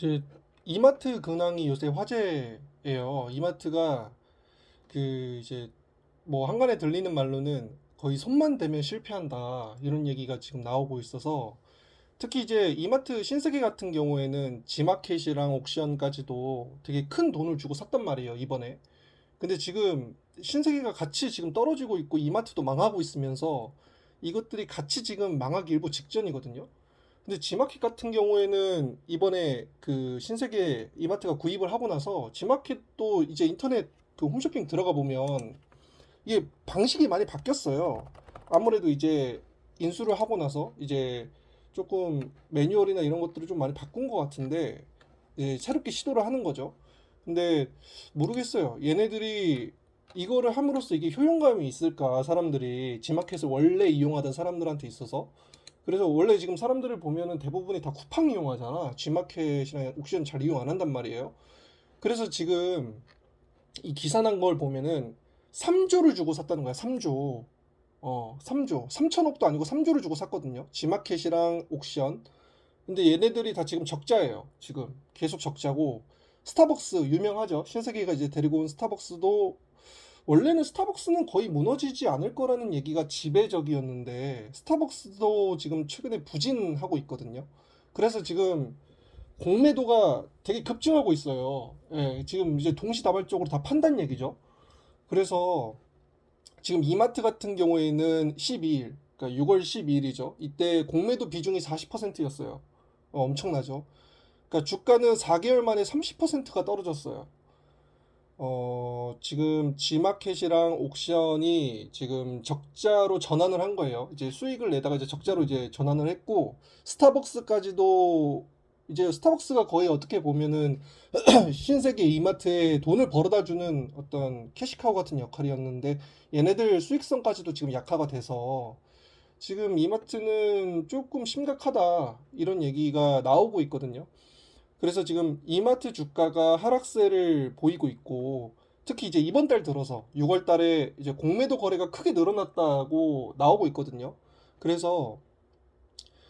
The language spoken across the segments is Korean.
이제 이마트 근황이 요새 화제예요. 이마트가 이제 뭐 한간에 들리는 말로는 거의 손만 대면 실패한다 이런 얘기가 지금 나오고 있어서, 특히 이제 이마트 신세계 같은 경우에는 지마켓이랑 옥션까지도 되게 큰 돈을 주고 샀단 말이에요, 이번에. 근데 지금 신세계가 같이 지금 떨어지고 있고 이마트도 망하고 있으면서 이것들이 같이 지금 망하기 일보 직전이거든요. 근데 지마켓 같은 경우에는 이번에 그 신세계 이마트가 구입을 하고 나서 지마켓도 이제 인터넷 그 홈쇼핑 들어가 보면 이게 방식이 많이 바뀌었어요. 아무래도 이제 인수를 하고 나서 이제 조금 매뉴얼이나 이런 것들을 좀 많이 바꾼 것 같은데, 이제 새롭게 시도를 하는 거죠. 근데 모르겠어요. 얘네들이 이거를 함으로써 이게 효용감이 있을까? 사람들이 지마켓을 원래 이용하던 사람들한테 있어서. 그래서 원래 지금 사람들을 보면은 대부분이 다 쿠팡 이용하잖아. G마켓이나 옥션 잘 이용 안 한단 말이에요. 그래서 지금 이 기사 난 걸 보면은 3조를 주고 샀다는 거야. 3조. 3조. 3천억도 아니고 3조를 주고 샀거든요. G마켓이랑 옥션. 근데 얘네들이 다 지금 적자예요. 지금 계속 적자고, 스타벅스 유명하죠. 신세계가 이제 데리고 온 스타벅스도 원래는 스타벅스는 거의 무너지지 않을 거라는 얘기가 지배적이었는데 스타벅스도 지금 최근에 부진하고 있거든요. 그래서 지금 공매도가 되게 급증하고 있어요. 예, 지금 이제 동시다발적으로 다 판단 얘기죠. 그래서 지금 이마트 같은 경우에는 12일, 그러니까 6월 12일이죠. 이때 공매도 비중이 40%였어요. 엄청나죠. 그러니까 주가는 4개월 만에 30%가 떨어졌어요. 지금 G마켓이랑 옥션이 지금 적자로 전환을 한 거예요. 이제 수익을 내다가 이제 적자로 이제 전환을 했고, 스타벅스까지도 이제 스타벅스가 거의 어떻게 보면은 신세계 이마트에 돈을 벌어다 주는 어떤 캐시카우 같은 역할이었는데, 얘네들 수익성까지도 지금 약화가 돼서 지금 이마트는 조금 심각하다 이런 얘기가 나오고 있거든요. 그래서 지금 이마트 주가가 하락세를 보이고 있고, 특히 이제 이번 달 들어서 6월 달에 이제 공매도 거래가 크게 늘어났다고 나오고 있거든요. 그래서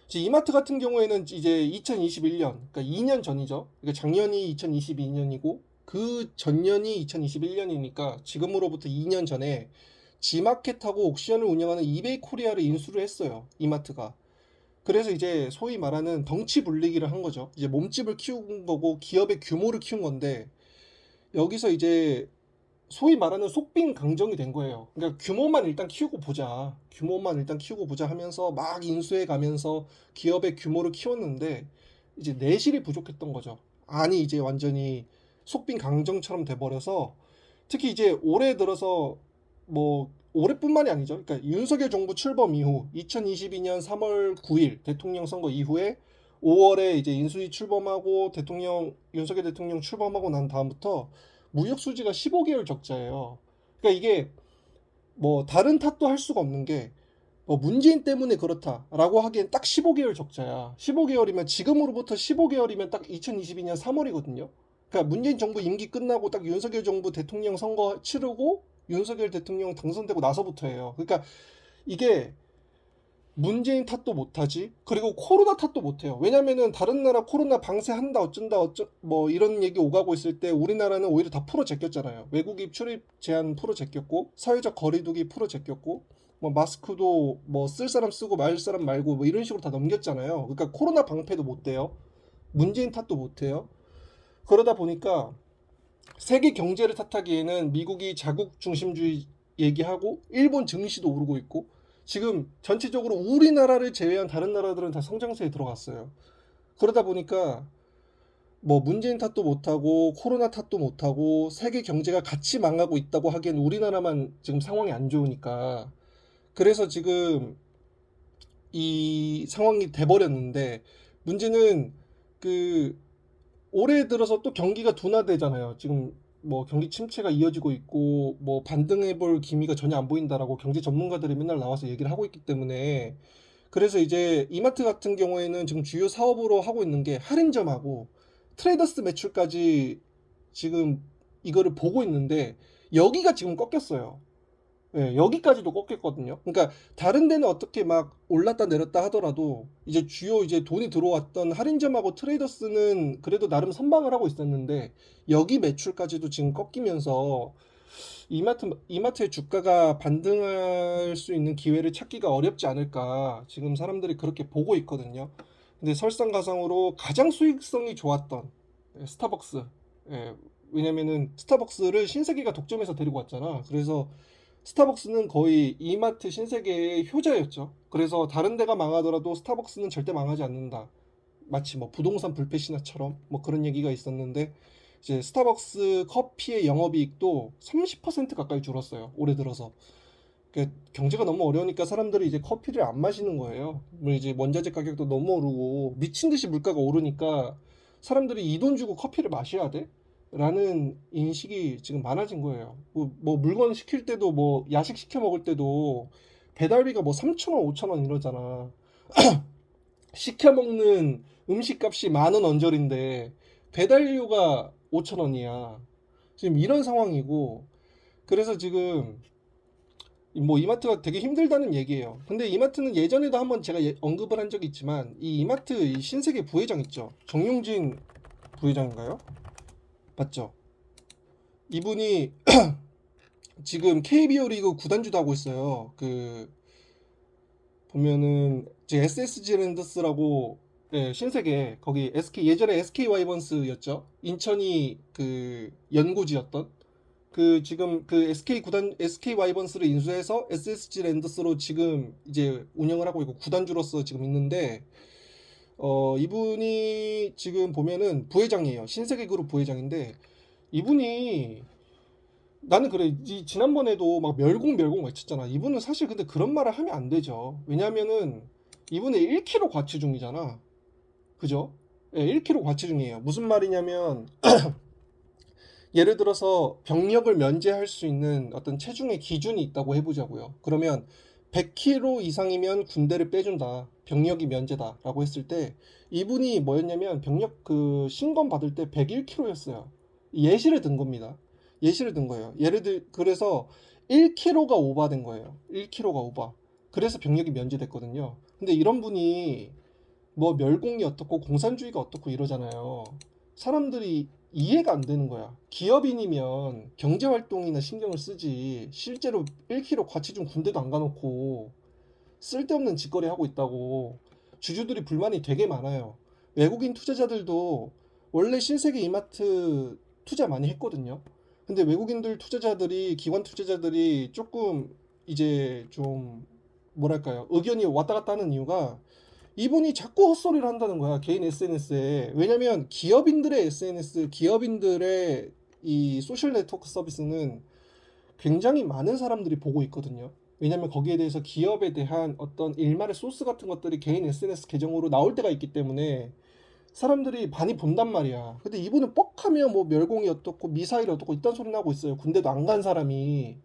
이제 이마트 같은 경우에는 이제 2021년, 그러니까 2년 전이죠. 그러니까 작년이 2022년이고 그 전년이 2021년이니까 지금으로부터 2년 전에 지마켓하고 옥션을 운영하는 이베이 코리아를 인수를 했어요, 이마트가. 그래서 이제 소위 말하는 덩치 불리기를 한 거죠. 이제 몸집을 키운 거고 기업의 규모를 키운 건데, 여기서 이제 소위 말하는 속빈 강정이 된 거예요. 그러니까 규모만 일단 키우고 보자. 규모만 일단 키우고 보자 하면서 막 인수해 가면서 기업의 규모를 키웠는데 이제 내실이 부족했던 거죠. 아니 이제 완전히 속빈 강정처럼 돼버려서, 특히 이제 올해 들어서 뭐 올해뿐만이 아니죠. 그러니까 윤석열 정부 출범 이후 2022년 3월 9일 대통령 선거 이후에 5월에 이제 인수위 출범하고 대통령 윤석열 대통령 출범하고 난 다음부터 무역 수지가 15개월 적자예요. 그러니까 이게 뭐 다른 탓도 할 수가 없는 게, 뭐 문재인 때문에 그렇다라고 하기엔 딱 15개월 적자야. 15개월이면 지금으로부터 15개월이면 딱 2022년 3월이거든요. 그러니까 문재인 정부 임기 끝나고 딱 윤석열 정부 대통령 선거 치르고 윤석열 대통령 당선되고 나서부터예요. 그러니까 이게 문재인 탓도 못하지, 그리고 코로나 탓도 못해요. 왜냐면은 다른 나라 코로나 방세한다 어쩐다 뭐 이런 얘기 오가고 있을 때 우리나라는 오히려 다 풀어 제꼈잖아요. 외국인 출입 제한 풀어 제꼈고, 사회적 거리두기 풀어 제꼈고, 뭐 마스크도 뭐 쓸 사람 쓰고 말 사람 말고 뭐 이런 식으로 다 넘겼잖아요. 그러니까 코로나 방패도 못 돼요. 문재인 탓도 못 해요. 그러다 보니까 세계 경제를 탓하기에는 미국이 자국 중심주의 얘기하고 일본 증시도 오르고 있고, 지금 전체적으로 우리나라를 제외한 다른 나라들은 다 성장세에 들어갔어요. 그러다 보니까 뭐 문재인 탓도 못하고 코로나 탓도 못하고 세계 경제가 같이 망하고 있다고 하기엔 우리나라만 지금 상황이 안 좋으니까, 그래서 지금 이 상황이 돼버렸는데, 문제는 그 올해 들어서 또 경기가 둔화되잖아요. 지금 뭐 경기 침체가 이어지고 있고 뭐 반등해 볼 기미가 전혀 안 보인다라고 경제 전문가들이 맨날 나와서 얘기를 하고 있기 때문에, 그래서 이제 이마트 같은 경우에는 지금 주요 사업으로 하고 있는 게 할인점하고 트레이더스 매출까지 지금 이거를 보고 있는데, 여기가 지금 꺾였어요. 예, 여기까지도 꺾였거든요. 그러니까 다른 데는 어떻게 막 올랐다 내렸다 하더라도 이제 주요 이제 돈이 들어왔던 할인점하고 트레이더스는 그래도 나름 선방을 하고 있었는데 여기 매출까지도 지금 꺾이면서 이마트의 주가가 반등할 수 있는 기회를 찾기가 어렵지 않을까 지금 사람들이 그렇게 보고 있거든요. 근데 설상가상으로 가장 수익성이 좋았던 스타벅스. 예, 왜냐면은 스타벅스를 신세계가 독점해서 데리고 왔잖아. 그래서 스타벅스는 거의 이마트 신세계의 효자였죠. 그래서 다른 데가 망하더라도 스타벅스는 절대 망하지 않는다. 마치 뭐 부동산 불패 신화처럼 뭐 그런 얘기가 있었는데 이제 스타벅스 커피의 영업이익도 30% 가까이 줄었어요. 올해 들어서. 그러니까 경제가 너무 어려우니까 사람들이 이제 커피를 안 마시는 거예요. 뭐 이제 원자재 가격도 너무 오르고 미친 듯이 물가가 오르니까 사람들이 이 돈 주고 커피를 마셔야 돼? 라는 인식이 지금 많아진 거예요. 뭐 물건 시킬 때도 뭐 야식 시켜 먹을 때도 배달비가 뭐 3,000원, 5,000원 이러잖아. 시켜 먹는 음식값이 10,000원 언저리인데 배달료가 5,000원이야. 지금 이런 상황이고 그래서 지금 뭐 이마트가 되게 힘들다는 얘기예요. 근데 이마트는 예전에도 한번 제가 언급을 한 적이 있지만 이 이마트 이 신세계 부회장 있죠. 정용진 부회장인가요? 맞죠? 이분이 지금 KBO 리그 구단주도 하고 있어요. 그 보면은 이제 SSG 랜더스라고 네, 신세계 거기 SK 예전에 SK 와이번스였죠. 인천이 그 연고지였던 그 지금 그 SK 구단 SK 와이번스를 인수해서 SSG 랜더스로 지금 이제 운영을 하고 있고 구단주로서 지금 있는데 이분이 지금 보면은 부회장이에요. 신세계 그룹 부회장인데 이분이 나는 그래. 지난번에도 막 멸공 외쳤잖아. 이분은 사실 근데 그런 말을 하면 안 되죠. 왜냐면은 이분은 1kg 과체 중이잖아. 그죠? 예, 1kg 과체 중이에요. 무슨 말이냐면 예를 들어서 병력을 면제할 수 있는 어떤 체중의 기준이 있다고 해보자고요. 그러면 100kg 이상이면 군대를 빼준다. 병력이 면제다라고 했을 때 이분이 뭐였냐면 병력 그 신검 받을 때 101kg였어요. 예시를 든 겁니다. 예시를 든 거예요. 그래서 1kg가 오바된 거예요. 1kg가 오바. 그래서 병력이 면제됐거든요. 근데 이런 분이 뭐 멸공이 어떻고 공산주의가 어떻고 이러잖아요. 사람들이 이해가 안 되는 거야. 기업인이면 경제활동이나 신경을 쓰지. 실제로 1kg 과체중 군대도 안 가놓고 쓸데없는 짓거리 하고 있다고 주주들이 불만이 되게 많아요. 외국인 투자자들도 원래 신세계 이마트 투자 많이 했거든요. 근데 외국인들 투자자들이 기관 투자자들이 조금 이제 좀 뭐랄까요 의견이 왔다 갔다 하는 이유가 이분이 자꾸 헛소리를 한다는 거야 개인 SNS에. 왜냐면 기업인들의 SNS 기업인들의 이 소셜 네트워크 서비스는 굉장히 많은 사람들이 보고 있거든요. 왜냐면 거기에 대해서 기업에 대한 어떤 일말의 소스 같은 것들이 개인 SNS 계정으로 나올 때가 있기 때문에 사람들이 많이 본단 말이야. 근데 이분은 뻑하면 뭐 멸공이 어떻고 미사일이 어떻고 이딴 소리 나고 있어요. 군대도 안 간 사람이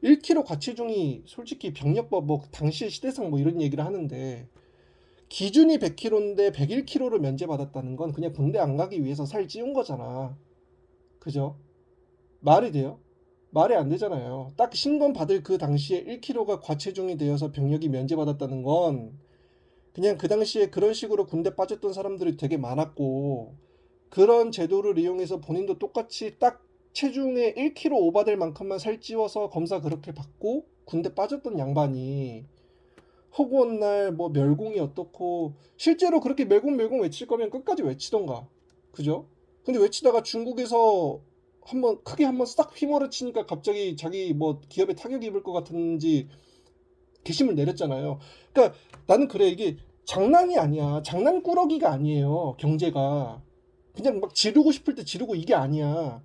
1kg 과체중이 솔직히 병력법 뭐 당시의 시대상 뭐 이런 얘기를 하는데 기준이 100kg인데 101kg를 면제받았다는 건 그냥 군대 안 가기 위해서 살 찌운 거잖아. 그죠? 말이 돼요? 말이 안 되잖아요. 딱 신검 받을 그 당시에 1kg가 과체중이 되어서 병력이 면제받았다는 건 그냥 그 당시에 그런 식으로 군대 빠졌던 사람들이 되게 많았고 그런 제도를 이용해서 본인도 똑같이 딱 체중에 1kg 오바될 만큼만 살찌워서 검사 그렇게 받고 군대 빠졌던 양반이 허구한 날 뭐 멸공이 어떻고 실제로 그렇게 멸공 외칠 거면 끝까지 외치던가. 그죠? 근데 외치다가 중국에서 한번 크게 한번 싹 휘몰아치니까 갑자기 자기 뭐 기업에 타격이 입을 것 같은지 게시물 내렸잖아요. 그러니까 나는 그래 이게 장난이 아니야. 장난꾸러기가 아니에요. 경제가 그냥 막 지르고 싶을 때 지르고 이게 아니야.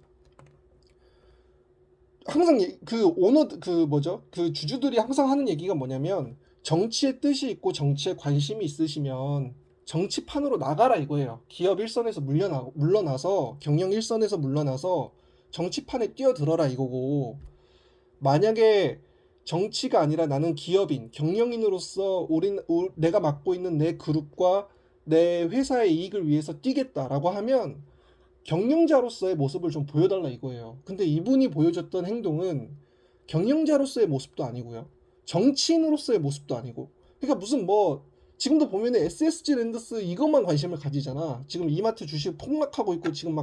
항상 그 오너 그 뭐죠? 그 주주들이 항상 하는 얘기가 뭐냐면 정치에 뜻이 있고 정치에 관심이 있으시면 정치판으로 나가라 이거예요. 기업 일선에서 물러나서 경영 일선에서 물러나서 정치판에 뛰어들어라 이거고 만약에 정치가 아니라 나는 기업인, 경영인으로서 내가 맡고 있는 내 그룹과 내 회사의 이익을 위해서 뛰겠다라고 하면 경영자로서의 모습을 좀 보여달라 이거예요. 근데 이분이 보여줬던 행동은 경영자로서의 모습도 아니고요. 정치인으로서의 모습도 아니고. 그러니까 무슨 뭐 지금도 보면은 SSG 랜더스 이것만 관심을 가지잖아. 지금 이마트 주식 폭락하고 있고 지금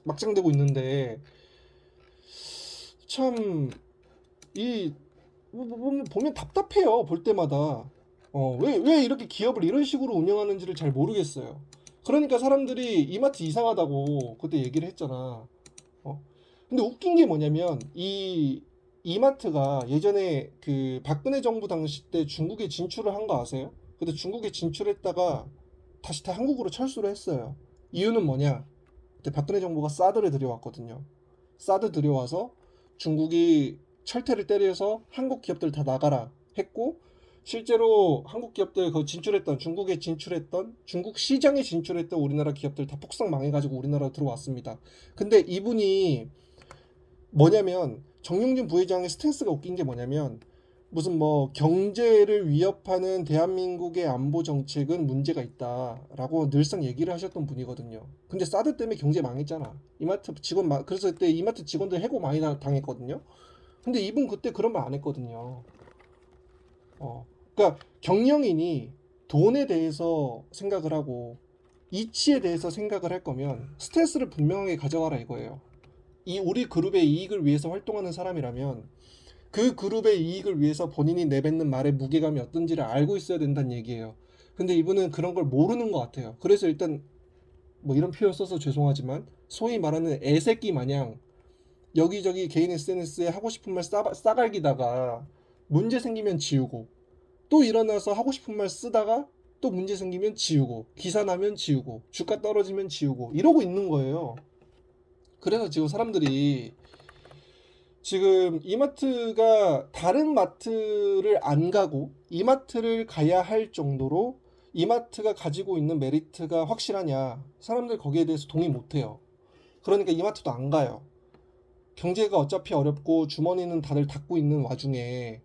막장되고 있는데 참 이 보면 답답해요. 볼 때마다. 왜 이렇게 기업을 이런 식으로 운영하는지를 잘 모르겠어요. 그러니까 사람들이 이마트 이상하다고 그때 얘기를 했잖아. 어? 근데 웃긴 게 뭐냐면 이 이마트가 예전에 그 박근혜 정부 당시 때 중국에 진출을 한 거 아세요? 근데 중국에 진출했다가 다시 다 한국으로 철수를 했어요. 이유는 뭐냐? 그때 박근혜 정부가 사드를 들여왔거든요. 사드 들여와서 중국이 철퇴를 때려서 한국 기업들 다 나가라 했고, 실제로 한국 기업들 그 진출했던 중국에 진출했던 중국 시장에 진출했던 우리나라 기업들 다 폭삭 망해가지고 우리나라로 들어왔습니다. 근데 이분이 뭐냐면 정용진 부회장의 스탠스가 웃긴 게 뭐냐면 무슨 뭐 경제를 위협하는 대한민국의 안보 정책은 문제가 있다라고 늘상 얘기를 하셨던 분이거든요. 근데 사드 때문에 경제 망했잖아. 이마트 직원 그래서 그때 이마트 직원들 해고 많이 당했거든요. 근데 이분 그때 그런 말 안 했거든요. 그러니까 경영인이 돈에 대해서 생각을 하고 이치에 대해서 생각을 할 거면 스탠스를 분명하게 가져가라 이거예요. 이 우리 그룹의 이익을 위해서 활동하는 사람이라면 그 그룹의 이익을 위해서 본인이 내뱉는 말의 무게감이 어떤지를 알고 있어야 된다는 얘기예요. 근데 이분은 그런 걸 모르는 것 같아요. 그래서 일단 뭐 이런 표현 써서 죄송하지만 소위 말하는 애새끼 마냥 여기저기 개인 SNS에 하고 싶은 말 싸갈기다가 문제 생기면 지우고 또 일어나서 하고 싶은 말 쓰다가 또 문제 생기면 지우고 기사 나면 지우고 주가 떨어지면 지우고 이러고 있는 거예요. 그래서 지금 사람들이 지금 이마트가 다른 마트를 안 가고 이마트를 가야 할 정도로 이마트가 가지고 있는 메리트가 확실하냐? 사람들 거기에 대해서 동의 못 해요. 그러니까 이마트도 안 가요. 경제가 어차피 어렵고 주머니는 다들 닫고 있는 와중에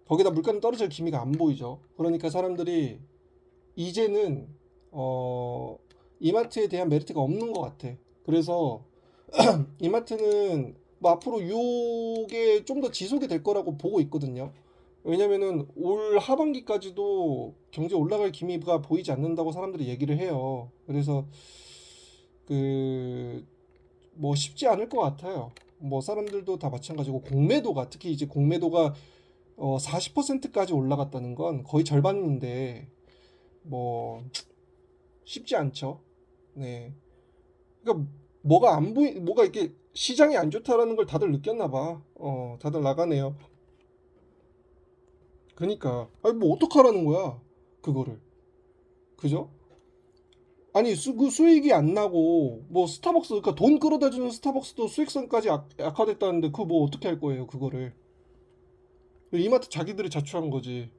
거기다 물가는 떨어질 기미가 안 보이죠. 그러니까 사람들이 이제는 이마트에 대한 메리트가 없는 것 같아. 그래서 이마트는 뭐 앞으로 요게 좀 더 지속이 될 거라고 보고 있거든요. 왜냐면은 올 하반기까지도 경제 올라갈 기미가 보이지 않는다고 사람들이 얘기를 해요. 그래서 그 뭐 쉽지 않을 것 같아요. 뭐 사람들도 다 마찬가지고 공매도가 특히 이제 공매도가 40%까지 올라갔다는 건 거의 절반인데 뭐 쉽지 않죠. 네. 그러니까 뭐가 이렇게 시장이 안 좋다라는 걸 다들 느꼈나 봐. 다들 나가네요. 그러니까 아니 뭐 어떡하라는 거야? 그거를. 그죠? 아니 그 수익이 안 나고 뭐 스타벅스 그러니까 돈 끌어다 주는 스타벅스도 수익성까지 악화됐다는데 그거 뭐 어떻게 할 거예요, 그거를. 이마트 자기들이 자초한 거지.